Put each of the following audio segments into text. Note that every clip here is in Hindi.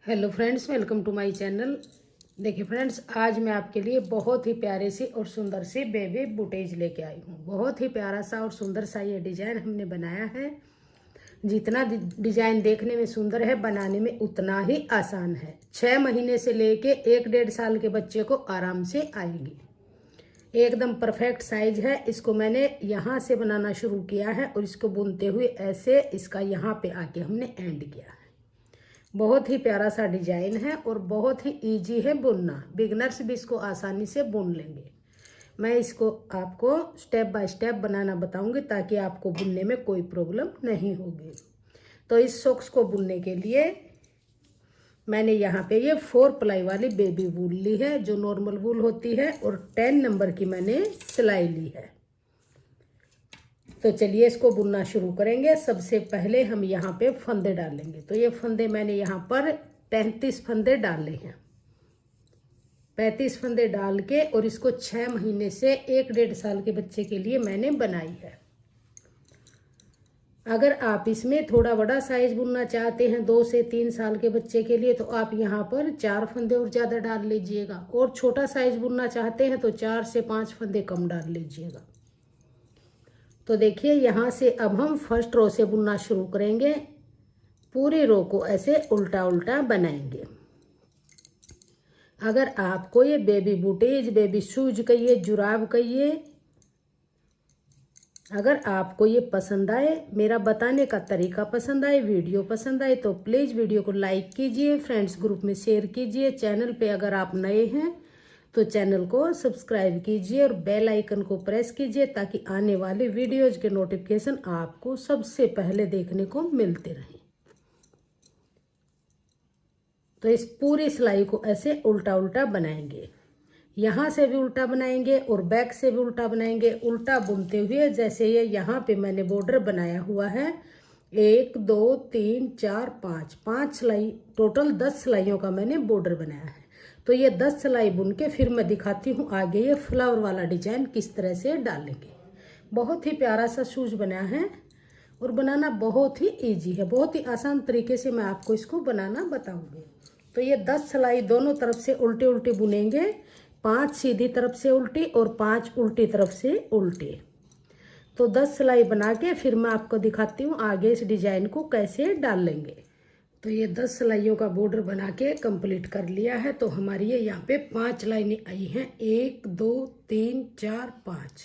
Hello friends, welcome to my channel. देखिए फ्रेंड्स, आज मैं आपके लिए बहुत ही प्यारे सी और सुंदर सी बेबी बूटीज लेके आई हूँ। बहुत ही प्यारा सा और सुंदर सा ये डिजाइन हमने बनाया है। जितना डिजाइन देखने में सुंदर है, बनाने में उतना ही आसान है। 6 महीने से लेके 1-1.5 साल के बच्चे को आराम से आएगी। एकदम परफेक्ट साइज है। इसको मैंने यहाँ से बनाना शुरू किया है और इसको बुनते हुए ऐसे इसका यहाँ पे आके हमने एंड किया है। बहुत ही प्यारा सा डिजाइन है और बहुत ही इजी है बुनना। बिगनर्स भी इसको आसानी से बुन लेंगे। मैं इसको आपको स्टेप बाय स्टेप बनाना बताऊंगी ताकि आपको बुनने में कोई प्रॉब्लम नहीं होगी। तो इस सॉक्स को बुनने के लिए मैंने यहाँ पे ये 4 प्लाई वाली बेबी वूल ली है, जो नॉर्मल वूल होती है, और 10 नंबर की मैंने सिलाई ली है। तो चलिए इसको बुनना शुरू करेंगे। सबसे पहले हम यहाँ पे फंदे डालेंगे। तो ये फंदे मैंने यहाँ पर 35 फंदे डाले हैं। 35 फंदे डाल के और इसको 6 महीने से 1-1.5 साल के बच्चे के लिए मैंने बनाई है। अगर आप इसमें थोड़ा बड़ा साइज बुनना चाहते हैं 2 से 3 साल के बच्चे के लिए, तो आप यहाँ पर 4 फंदे और ज़्यादा डाल लीजिएगा। और छोटा साइज बुनना चाहते हैं तो 4 से 5 फंदे कम डाल लीजिएगा। तो देखिए, यहाँ से अब हम फर्स्ट रो से बुनना शुरू करेंगे। पूरी रो को ऐसे उल्टा उल्टा बनाएंगे। अगर आपको ये बेबी बूटीज, बेबी शूज कहिए, जुराब कहिए, अगर आपको ये पसंद आए, मेरा बताने का तरीका पसंद आए, वीडियो पसंद आए, तो प्लीज़ वीडियो को लाइक कीजिए, फ्रेंड्स ग्रुप में शेयर कीजिए। चैनल पे अगर आप नए हैं तो चैनल को सब्सक्राइब कीजिए और बेल आइकन को प्रेस कीजिए ताकि आने वाली वीडियोज के नोटिफिकेशन आपको सबसे पहले देखने को मिलते रहें। तो इस पूरी सिलाई को ऐसे उल्टा उल्टा बनाएंगे। यहाँ से भी उल्टा बनाएंगे और बैक से भी उल्टा बनाएंगे। उल्टा बुनते हुए जैसे ये यहाँ पे मैंने बॉर्डर बनाया हुआ है, 1 2 3 4 5 सिलाई, टोटल 10 सिलाइयों का मैंने बॉर्डर बनाया है। तो ये 10 सिलाई बुन के फिर मैं दिखाती हूँ आगे ये फ्लावर वाला डिजाइन किस तरह से डालेंगे। बहुत ही प्यारा सा शूज बना है और बनाना बहुत ही इजी है। बहुत ही आसान तरीके से मैं आपको इसको बनाना बताऊंगी। तो ये 10 सिलाई दोनों तरफ से उल्टी उल्टी बुनेंगे। 5 सीधी तरफ से उल्टी और 5 उल्टी तरफ से उल्टी। तो 10 सिलाई बना के फिर मैं आपको दिखाती हूँ आगे इस डिजाइन को कैसे डाल लेंगे। तो ये 10 सिलाइयों का बॉर्डर बना के कंप्लीट कर लिया है। तो हमारी ये यहाँ पे 5 लाइनें आई हैं, 1 2 3 4 5,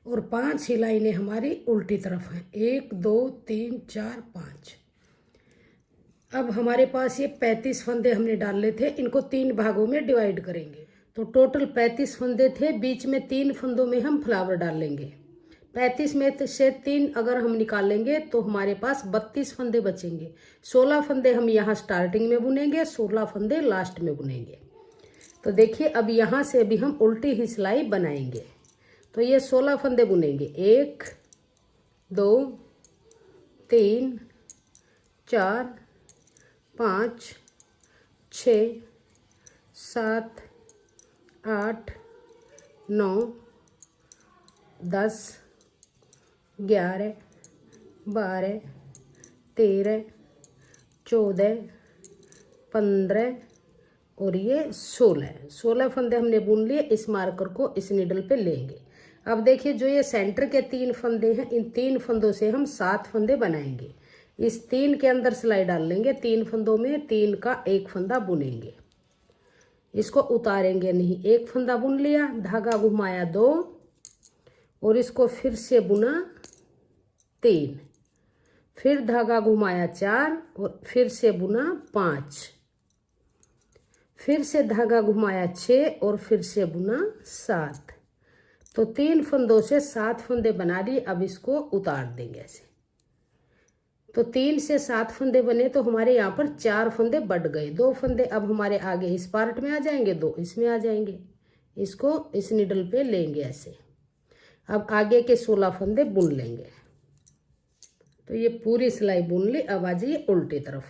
और 5 ही लाइनें हमारी उल्टी तरफ हैं, 1 2 3 4 5। अब हमारे पास ये 35 फंदे हमने डाले थे, इनको 3 भागों में डिवाइड करेंगे। तो टोटल 35 फंदे थे, बीच में 3 फंदों में हम फ्लावर डालेंगे। 35 में से 3 अगर हम निकालेंगे तो हमारे पास 32 फंदे बचेंगे। 16 फंदे हम यहाँ स्टार्टिंग में बुनेंगे, 16 फंदे लास्ट में बुनेंगे। तो देखिए, अब यहाँ से भी हम उल्टी ही सिलाई बनाएंगे। तो ये 16 फंदे बुनेंगे, 1 2 3 4 5 6 7 8 9 10 11 12 13 14 15 और ये 16 फंदे हमने बुन लिए। इस मार्कर को इस नीडल पे लेंगे। अब देखिए, जो ये सेंटर के 3 फंदे हैं, इन 3 फंदों से हम 7 फंदे बनाएंगे। इस 3 के अंदर सिलाई डाल लेंगे। 3 फंदों में 3 का 1 फंदा बुनेंगे। इसको उतारेंगे नहीं। 1 फंदा बुन लिया, धागा घुमाया 2 और इसको फिर से बुना 3, फिर धागा घुमाया 4 और फिर से बुना 5, फिर से धागा घुमाया 6 और फिर से बुना 7। तो 3 फंदों से 7 फंदे बना लिए। अब इसको उतार देंगे ऐसे। तो 3 से 7 फंदे बने तो हमारे यहाँ पर 4 फंदे बढ़ गए। 2 फंदे अब हमारे आगे इस पार्ट में आ जाएंगे, 2 इसमें आ जाएंगे। इसको इस निडल पे लेंगे ऐसे। अब आगे के 16 फंदे बुन लेंगे। तो ये पूरी सिलाई बुन ली। अब आ जाइए उल्टी तरफ।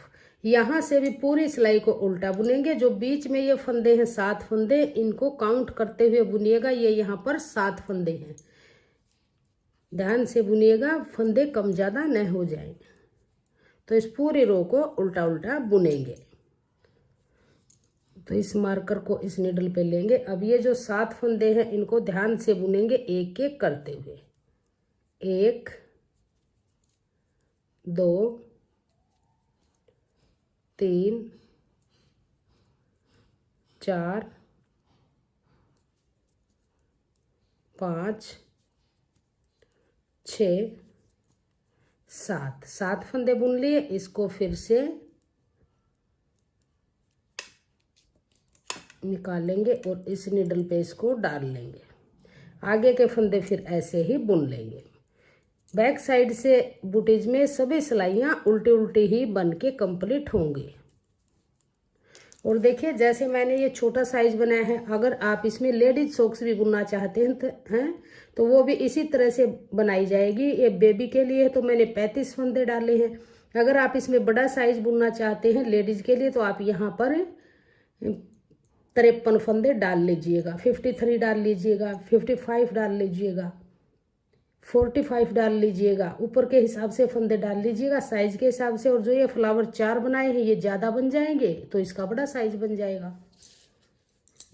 यहाँ से भी पूरी सिलाई को उल्टा बुनेंगे। जो बीच में ये फंदे हैं 7 फंदे, इनको काउंट करते हुए बुनिएगा। ये यहाँ पर 7 फंदे हैं, ध्यान से बुनिएगा, फंदे कम ज़्यादा न हो जाए। तो इस पूरी रो को उल्टा उल्टा बुनेंगे। तो इस मार्कर को इस नीडल पे लेंगे। अब ये जो 7 फंदे हैं इनको ध्यान से बुनेंगे एक एक करते हुए। 1 2 3 4 5 6 7 7 फंदे बुन लिए। इसको फिर से निकालेंगे और इस नीडल पे इसको डाल लेंगे। आगे के फंदे फिर ऐसे ही बुन लेंगे। बैक साइड से बूटीज में सभी सिलाइयाँ उल्टी उल्टी ही बन के कंप्लीट होंगी। और देखिए जैसे मैंने ये छोटा साइज बनाया है, अगर आप इसमें लेडीज सॉक्स भी बुनना चाहते हैं तो वो भी इसी तरह से बनाई जाएगी। ये बेबी के लिए है तो मैंने 35 फंदे डाले हैं। अगर आप इसमें बड़ा साइज बुनना चाहते हैं लेडीज के लिए तो आप यहाँ पर 53 फंदे डाल लीजिएगा, 53 डाल लीजिएगा, 55 डाल लीजिएगा, 45 डाल लीजिएगा। ऊपर के हिसाब से फंदे डाल लीजिएगा साइज के हिसाब से। और जो ये फ्लावर 4 बनाए हैं ये ज़्यादा बन जाएंगे तो इसका बड़ा साइज बन जाएगा।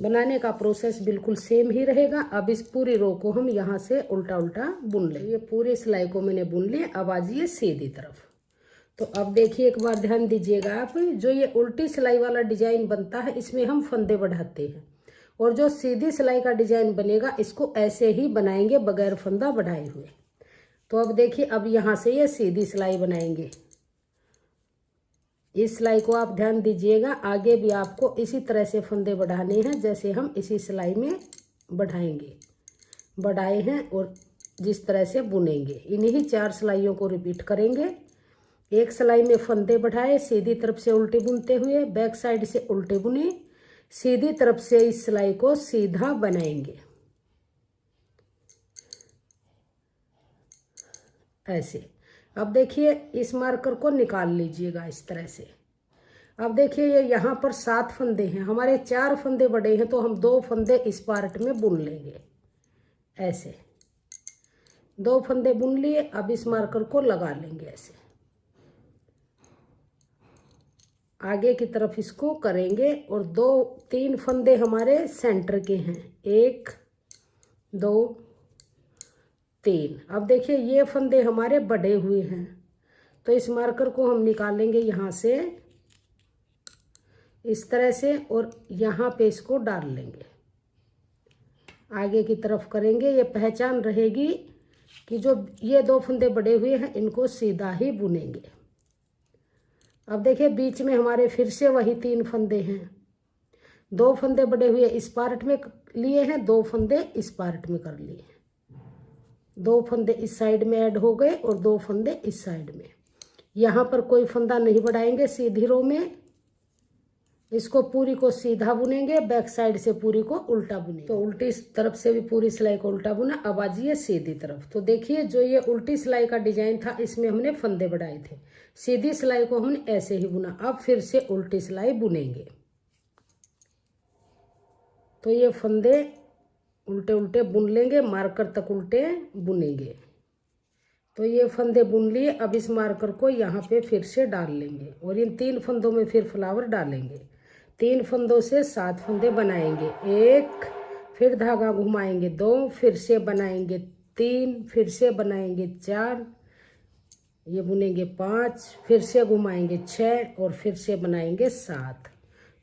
बनाने का प्रोसेस बिल्कुल सेम ही रहेगा। अब इस पूरी रो को हम यहाँ से उल्टा उल्टा बुन लें। ये पूरी सिलाई को मैंने बुन लिया। अब आ जाइए सीधी तरफ। तो अब देखिए एक बार ध्यान दीजिएगा आप, जो ये उल्टी सिलाई वाला डिजाइन बनता है इसमें हम फंदे बढ़ाते हैं, और जो सीधी सिलाई का डिजाइन बनेगा इसको ऐसे ही बनाएंगे बगैर फंदा बढ़ाए हुए। तो अब देखिए अब यहाँ से ये सीधी सिलाई बनाएंगे। इस सिलाई को आप ध्यान दीजिएगा, आगे भी आपको इसी तरह से फंदे बढ़ाने हैं जैसे हम इसी सिलाई में बढ़ाएंगे, बढ़ाए हैं और जिस तरह से बुनेंगे। इन्हीं 4 सिलाइयों को रिपीट करेंगे। एक सिलाई में फंदे बढ़ाए, सीधी तरफ से उल्टे बुनते हुए, बैक साइड से उल्टे बुने, सीधी तरफ से इस सिलाई को सीधा बनाएंगे ऐसे। अब देखिए इस मार्कर को निकाल लीजिएगा इस तरह से। अब देखिए ये यहाँ पर 7 फंदे हैं, हमारे 4 फंदे बड़े हैं तो हम 2 फंदे इस पार्ट में बुन लेंगे ऐसे। 2 फंदे बुन लिए। अब इस मार्कर को लगा लेंगे ऐसे, आगे की तरफ इसको करेंगे। और 2-3 फंदे हमारे सेंटर के हैं, 1 2 3। अब देखिए ये फंदे हमारे बढ़े हुए हैं तो इस मार्कर को हम निकालेंगे यहाँ से इस तरह से और यहाँ पे इसको डाल लेंगे, आगे की तरफ करेंगे। ये पहचान रहेगी कि जो ये 2 फंदे बढ़े हुए हैं इनको सीधा ही बुनेंगे। अब देखिए बीच में हमारे फिर से वही 3 फंदे हैं। 2 फंदे बढ़े हुए इस पार्ट में लिए हैं, 2 फंदे इस पार्ट में कर लिए हैं। 2 फंदे इस साइड में ऐड हो गए और 2 फंदे इस साइड में। यहाँ पर कोई फंदा नहीं बढ़ाएंगे सीधी रो में, इसको पूरी को सीधा बुनेंगे, बैक साइड से पूरी को उल्टा बुनेंगे। तो उल्टी तरफ से भी पूरी सिलाई को उल्टा बुना। अब आ जाइए सीधी तरफ। तो देखिए जो ये उल्टी सिलाई का डिजाइन था इसमें हमने फंदे बढ़ाए थे, सीधी सिलाई को हमने ऐसे ही बुना। अब फिर से उल्टी सिलाई बुनेंगे तो ये फंदे उल्टे उल्टे बुन लेंगे, मार्कर तक उल्टे बुनेंगे। तो ये फंदे बुन लिए। अब इस मार्कर को यहाँ पे फिर से डाल लेंगे और इन 3 फंदों में फिर फ्लावर डालेंगे। 3 फंदों से 7 फंदे बनाएंगे, 1 फिर धागा घुमाएंगे, 2 फिर से बनाएंगे, 3 फिर से बनाएंगे, 4 ये बुनेंगे, 5 फिर से घुमाएंगे, 6 और फिर से बनाएंगे 7।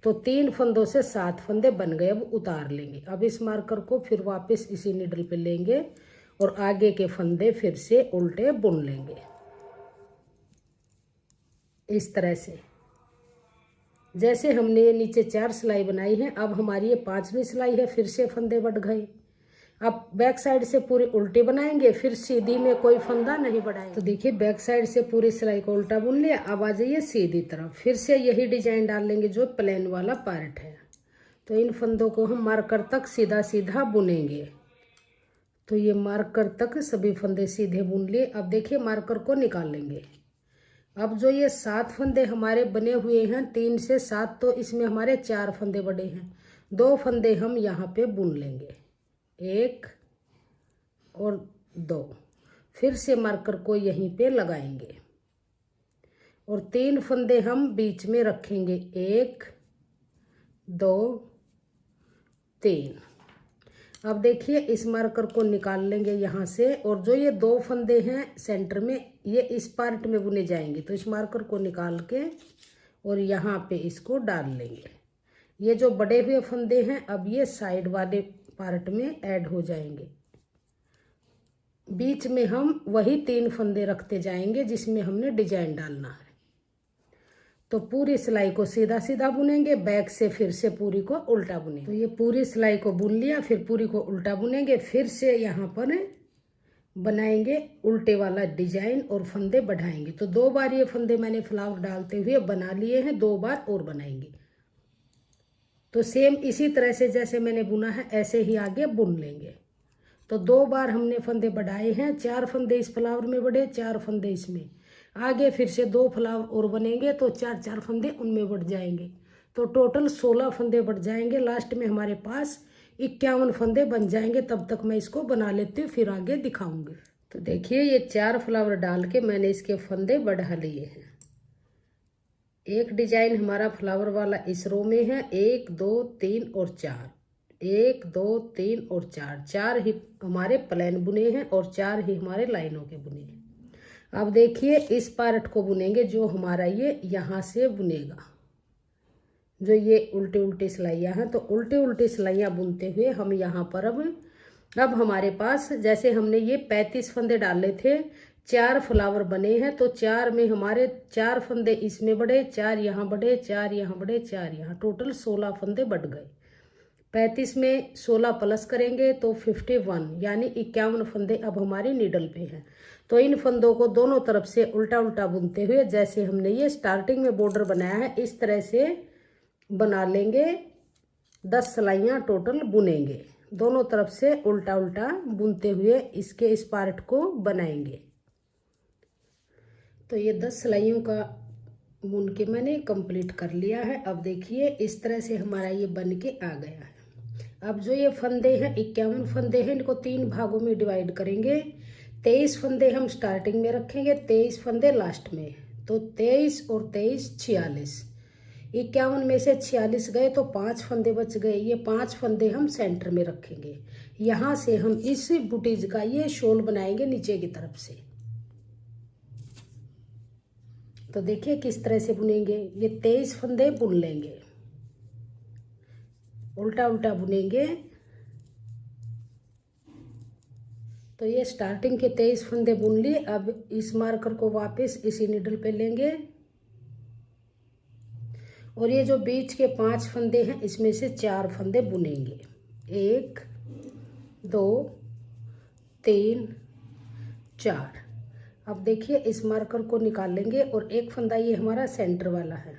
तो 3 फंदों से 7 फंदे बन गए। अब उतार लेंगे। अब इस मार्कर को फिर वापस इसी निडल पे लेंगे और आगे के फंदे फिर से उल्टे बुन लेंगे इस तरह से। जैसे हमने ये नीचे 4 सिलाई बनाई है, अब हमारी ये 5वीं सिलाई है, फिर से फंदे बढ़ गए। अब बैक साइड से पूरी उल्टी बनाएंगे, फिर सीधी में कोई फंदा नहीं बढ़ाएंगे। तो देखिए बैक साइड से पूरी सिलाई को उल्टा बुन लिया। अब आ जाइए सीधी तरफ, फिर से यही डिजाइन डाल लेंगे जो प्लेन वाला पार्ट है। तो इन फंदों को हम मार्कर तक सीधा सीधा बुनेंगे। तो ये मार्कर तक सभी फंदे सीधे बुन लिए। अब देखिए मार्कर को निकाल लेंगे। अब जो ये 7 फंदे हमारे बने हुए हैं, 3 से 7, तो इसमें हमारे 4 फंदे बड़े हैं, 2 फंदे हम यहाँ पे बुन लेंगे, 1 और 2। फिर से मार्कर को यहीं पे लगाएंगे और 3 फंदे हम बीच में रखेंगे, 1 2 3। अब देखिए इस मार्कर को निकाल लेंगे यहाँ से, और जो ये 2 फंदे हैं सेंटर में, ये इस पार्ट में बुने जाएंगे। तो इस मार्कर को निकाल के और यहाँ पे इसको डाल लेंगे। ये जो बड़े हुए फंदे हैं अब ये साइड वाले पार्ट में ऐड हो जाएंगे। बीच में हम वही 3 फंदे रखते जाएंगे जिसमें हमने डिजाइन डालना है। तो पूरी सिलाई को सीधा सीधा बुनेंगे, बैक से फिर से पूरी को उल्टा बुनेंगे। तो ये पूरी सिलाई को बुन लिया, फिर पूरी को उल्टा बुनेंगे, फिर से यहाँ पर बनाएंगे उल्टे वाला डिजाइन और फंदे बढ़ाएंगे। तो 2 बार ये फंदे मैंने फ्लावर डालते हुए बना लिए हैं, 2 बार और बनाएंगे। तो सेम इसी तरह से जैसे मैंने बुना है ऐसे ही आगे बुन लेंगे। तो 2 बार हमने फंदे बढ़ाए हैं, 4 फंदे इस फ्लावर में बढ़े, 4 फंदे इसमें। आगे फिर से 2 फ्लावर और बनेंगे तो 4 फंदे उनमें बढ़ जाएंगे। तो टोटल 16 फंदे बढ़ जाएंगे। लास्ट में हमारे पास 51 फंदे बन जाएंगे। तब तक मैं इसको बना लेती हूँ, फिर आगे दिखाऊंगी। तो देखिए ये 4 फ्लावर डाल के मैंने इसके फंदे बढ़ा लिए हैं। एक डिजाइन हमारा फ्लावर वाला इस रो में है, 1 2 3 और 4, 1 2 3 और 4, 4 ही हमारे प्लेन बुने हैं और 4 ही हमारे लाइनों के बुने हैं। अब देखिए इस पार्ट को बुनेंगे जो हमारा ये यहाँ से बुनेगा, जो ये उल्टी उल्टी सिलाइयाँ हैं। तो उल्टी उल्टी सिलाइयाँ बुनते हुए हम यहाँ पर अब हमारे पास जैसे हमने ये 35 फंदे डाले थे, 4 फ्लावर बने हैं। तो 4 में हमारे 4 फंदे इसमें बढ़े, 4 यहाँ बढ़े, 4 यहाँ बढ़े, 4 यहाँ, टोटल 16 फंदे बढ़ गए। 35 में 16 प्लस करेंगे तो 51, यानी 51 फंदे अब हमारी नीडल पे हैं। तो इन फंदों को दोनों तरफ से उल्टा उल्टा बुनते हुए जैसे हमने ये स्टार्टिंग में बॉर्डर बनाया है इस तरह से बना लेंगे। 10 सिलाइयाँ टोटल बुनेंगे, दोनों तरफ से उल्टा उल्टा बुनते हुए इसके इस पार्ट को बनाएंगे। तो ये 10 सिलाइयों का बुन के मैंने कंप्लीट कर लिया है। अब देखिए इस तरह से हमारा ये बन के आ गया है। अब जो ये फंदे हैं 51 फंदे हैं, इनको 3 भागों में डिवाइड करेंगे। 23 फंदे हम स्टार्टिंग में रखेंगे, 23 फंदे लास्ट में। तो 23 और 23 46, 51 में से 46 गए तो 5 फंदे बच गए। ये 5 फंदे हम सेंटर में रखेंगे। यहाँ से हम इस बुटीज का ये शॉल बनाएंगे नीचे की तरफ से। तो देखिए किस तरह से बुनेंगे। ये 23 फंदे बुन लेंगे, उल्टा उल्टा बुनेंगे। तो ये स्टार्टिंग के 23 फंदे बुन लिए। अब इस मार्कर को वापस इसी नीडल पे लेंगे और ये जो बीच के 5 फंदे हैं इसमें से 4 फंदे बुनेंगे। 1 2 3 4। अब देखिए इस मार्कर को निकाल लेंगे और एक फंदा ये हमारा सेंटर वाला है,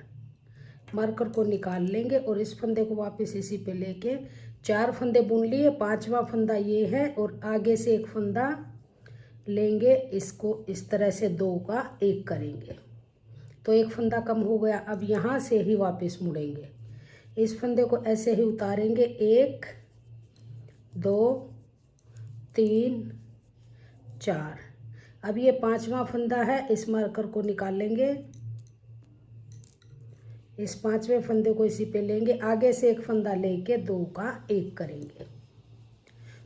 मार्कर को निकाल लेंगे और इस फंदे को वापस इसी पे लेके 4 फंदे बुन लिए। 5वां फंदा ये है और आगे से एक फंदा लेंगे, इसको इस तरह से 2 का 1 करेंगे। तो एक फंदा कम हो गया। अब यहाँ से ही वापस मुड़ेंगे, इस फंदे को ऐसे ही उतारेंगे। 1 2 3 4। अब ये 5वां फंदा है, इस मार्कर को निकाल लेंगे, इस 5वें फंदे को इसी पे लेंगे। आगे से एक फंदा लेके 2 का 1 करेंगे।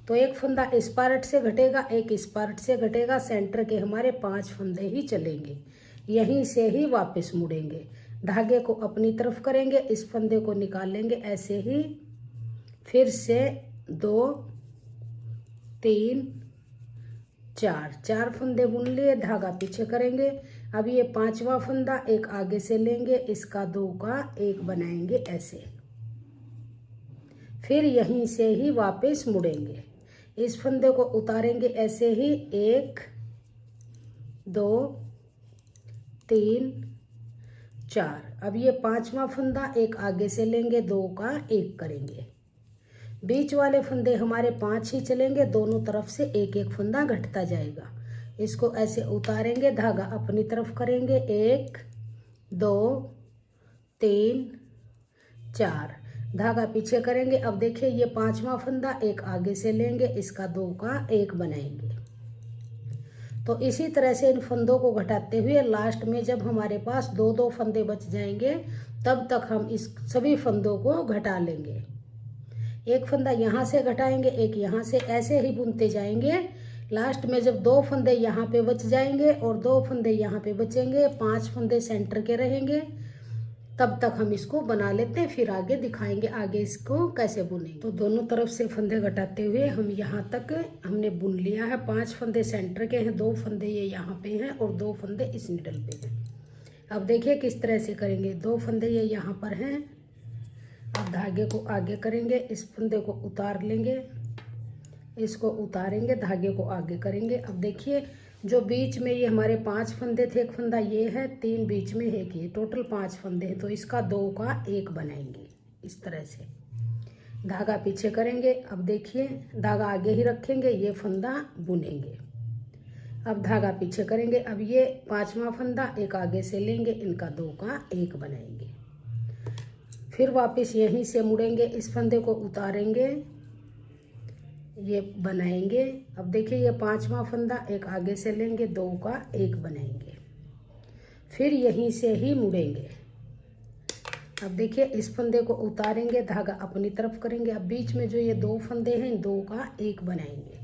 तो एक फंदा इस पार्ट से घटेगा, एक इस पार्ट से घटेगा। सेंटर के हमारे 5 फंदे ही चलेंगे, यहीं से ही वापस मुड़ेंगे। धागे को अपनी तरफ करेंगे, इस फंदे को निकाल लेंगे ऐसे ही। फिर से 2 3 4 फंदे बुन लिए, धागा पीछे करेंगे। अब ये 5वां फंदा एक आगे से लेंगे, इसका 2 का 1 बनाएंगे ऐसे। फिर यहीं से ही वापस मुड़ेंगे, इस फंदे को उतारेंगे ऐसे ही। 1 2 3 4। अब ये 5वां फंदा एक आगे से लेंगे, 2 का 1 करेंगे। बीच वाले फंदे हमारे 5 ही चलेंगे, दोनों तरफ से एक एक फंदा घटता जाएगा। इसको ऐसे उतारेंगे, धागा अपनी तरफ करेंगे। 1 2 3 4, धागा पीछे करेंगे। अब देखिए ये 5वां फंदा एक आगे से लेंगे, इसका 2 का 1 बनाएंगे। तो इसी तरह से इन फंदों को घटाते हुए लास्ट में जब हमारे पास 2-2 फंदे बच जाएंगे तब तक हम इस सभी फंदों को घटा लेंगे। एक फंदा यहाँ से घटाएंगे, एक यहाँ से, ऐसे ही बुनते जाएंगे। लास्ट में जब 2 फंदे यहाँ पे बच जाएंगे और 2 फंदे यहाँ पे बचेंगे, 5 फंदे सेंटर के रहेंगे, तब तक हम इसको बना लेते हैं। फिर आगे दिखाएंगे आगे इसको कैसे बुनेंगे। तो दोनों तरफ से फंदे घटाते हुए हम यहाँ तक हमने बुन लिया है। 5 फंदे सेंटर के हैं, 2 फंदे ये यहाँ पे हैं और 2 फंदे इस निडल पे हैं। अब देखिए किस तरह से करेंगे। 2 फंदे ये यहाँ पर हैं। अब धागे को आगे करेंगे, इस फंदे को उतार लेंगे, इसको उतारेंगे, धागे को आगे करेंगे। अब देखिए जो बीच में ये हमारे 5 फंदे थे, एक फंदा ये है, 3 बीच में है कि टोटल 5 फंदे हैं, तो इसका 2 का 1 बनाएंगे इस तरह से। धागा पीछे करेंगे। अब देखिए धागा आगे ही रखेंगे, ये फंदा बुनेंगे। अब धागा पीछे करेंगे। अब ये 5वां फंदा एक आगे से लेंगे, इनका 2 का 1 बनाएंगे। फिर वापस यहीं से मुड़ेंगे, इस फंदे को उतारेंगे, ये बनाएंगे। अब देखिए ये 5वां फंदा एक आगे से लेंगे, 2 का 1 बनाएंगे। फिर यहीं से ही मुड़ेंगे। अब देखिए इस फंदे को उतारेंगे, धागा अपनी तरफ करेंगे। अब बीच में जो ये 2 फंदे हैं, 2 का 1 बनाएंगे।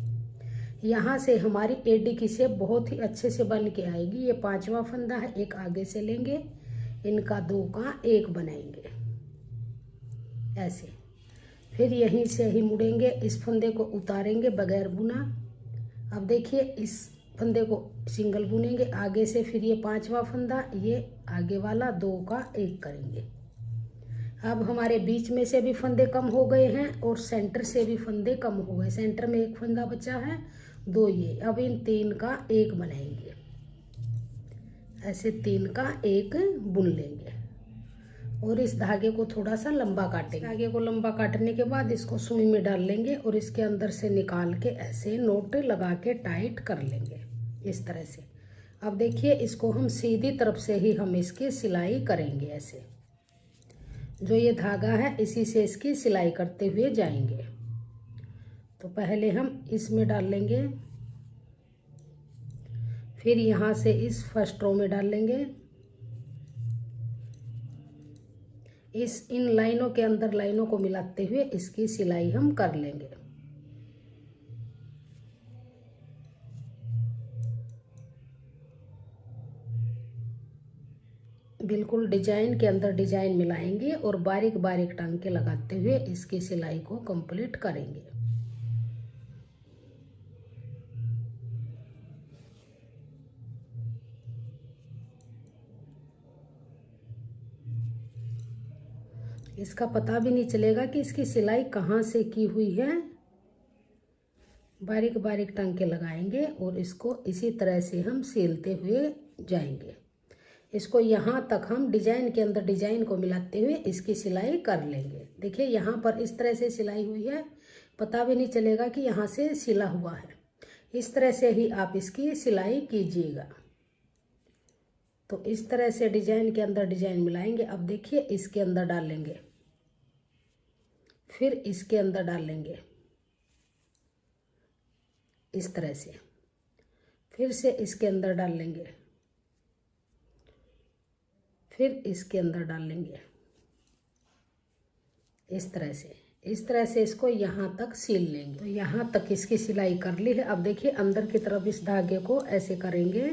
यहाँ से हमारी एडी की शेप बहुत ही अच्छे से बन के आएगी। ये 5वां फंदा है, एक आगे से लेंगे, इनका 2 का 1 बनाएंगे ऐसे। फिर यहीं से ही मुड़ेंगे, इस फंदे को उतारेंगे बगैर बुना। अब देखिए इस फंदे को सिंगल बुनेंगे आगे से। फिर ये 5वां फंदा, ये आगे वाला 2 का 1 करेंगे। अब हमारे बीच में से भी फंदे कम हो गए हैं और सेंटर से भी फंदे कम हो गए। सेंटर में एक फंदा बचा है, 2 ये। अब इन 3 का 1 बनाएंगे ऐसे, 3 का 1 बुन लेंगे और इस धागे को थोड़ा सा लंबा काटेंगे। धागे को लंबा काटने के बाद इसको सुई में डाल लेंगे और इसके अंदर से निकाल के ऐसे नोट लगा के टाइट कर लेंगे इस तरह से। अब देखिए इसको हम सीधी तरफ से ही हम इसकी सिलाई करेंगे ऐसे। जो ये धागा है इसी से इसकी सिलाई करते हुए जाएंगे। तो पहले हम इसमें डाल लेंगे, फिर यहाँ से इस फर्स्ट रो में डाल लेंगे। इन लाइनों के अंदर लाइनों को मिलाते हुए इसकी सिलाई हम कर लेंगे। बिल्कुल डिजाइन के अंदर डिजाइन मिलाएंगे और बारीक बारीक टांके लगाते हुए इसकी सिलाई को कंप्लीट करेंगे। इसका पता भी नहीं चलेगा कि इसकी सिलाई कहाँ से की हुई है। बारीक बारीक टांके लगाएंगे और इसको इसी तरह से हम सिलते हुए जाएंगे। इसको यहाँ तक हम डिजाइन के अंदर डिजाइन को मिलाते हुए इसकी सिलाई कर लेंगे। देखिए यहाँ पर इस तरह से सिलाई हुई है, पता भी नहीं चलेगा कि यहाँ से सिला हुआ है। इस तरह से ही आप इसकी सिलाई कीजिएगा। तो इस तरह से डिजाइन के अंदर डिजाइन मिलाएंगे। अब देखिए इसके अंदर डाल लेंगे, फिर इसके अंदर डाल लेंगे इस तरह से, फिर से इसके अंदर डाल लेंगे, फिर इसके अंदर डाल लेंगे इस तरह से। इस तरह से इसको यहाँ तक सिल लेंगे। तो यहाँ तक इसकी सिलाई कर ली है। अब देखिए अंदर की तरफ इस धागे को ऐसे करेंगे,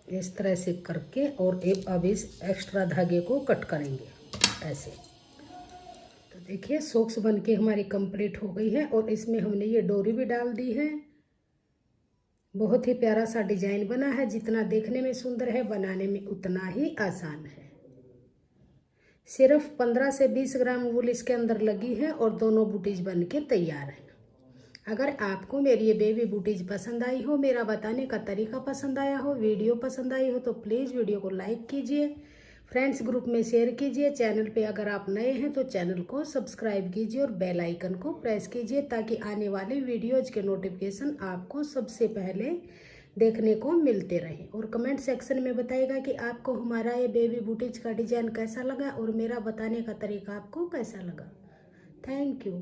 इस तरह से करके, और अब इस एक्स्ट्रा धागे को कट करेंगे ऐसे। तो देखिए सॉक्स बनके हमारी कंप्लीट हो गई है और इसमें हमने ये डोरी भी डाल दी है। बहुत ही प्यारा सा डिजाइन बना है। जितना देखने में सुंदर है, बनाने में उतना ही आसान है। सिर्फ 15 से 20 ग्राम वूल इसके अंदर लगी है और दोनों बूटीज बन के तैयार है। अगर आपको मेरी ये बेबी बूटीज पसंद आई हो, मेरा बताने का तरीका पसंद आया हो, वीडियो पसंद आई हो, तो प्लीज़ वीडियो को लाइक कीजिए, फ्रेंड्स ग्रुप में शेयर कीजिए। चैनल पे अगर आप नए हैं तो चैनल को सब्सक्राइब कीजिए और बेल आइकन को प्रेस कीजिए ताकि आने वाले वीडियोज के नोटिफिकेशन आपको सबसे पहले देखने को मिलते रहें। और कमेंट सेक्शन में बताइएगा कि आपको हमारा ये बेबी बूटीज का डिज़ाइन कैसा लगा और मेरा बताने का तरीका आपको कैसा लगा। Thank you.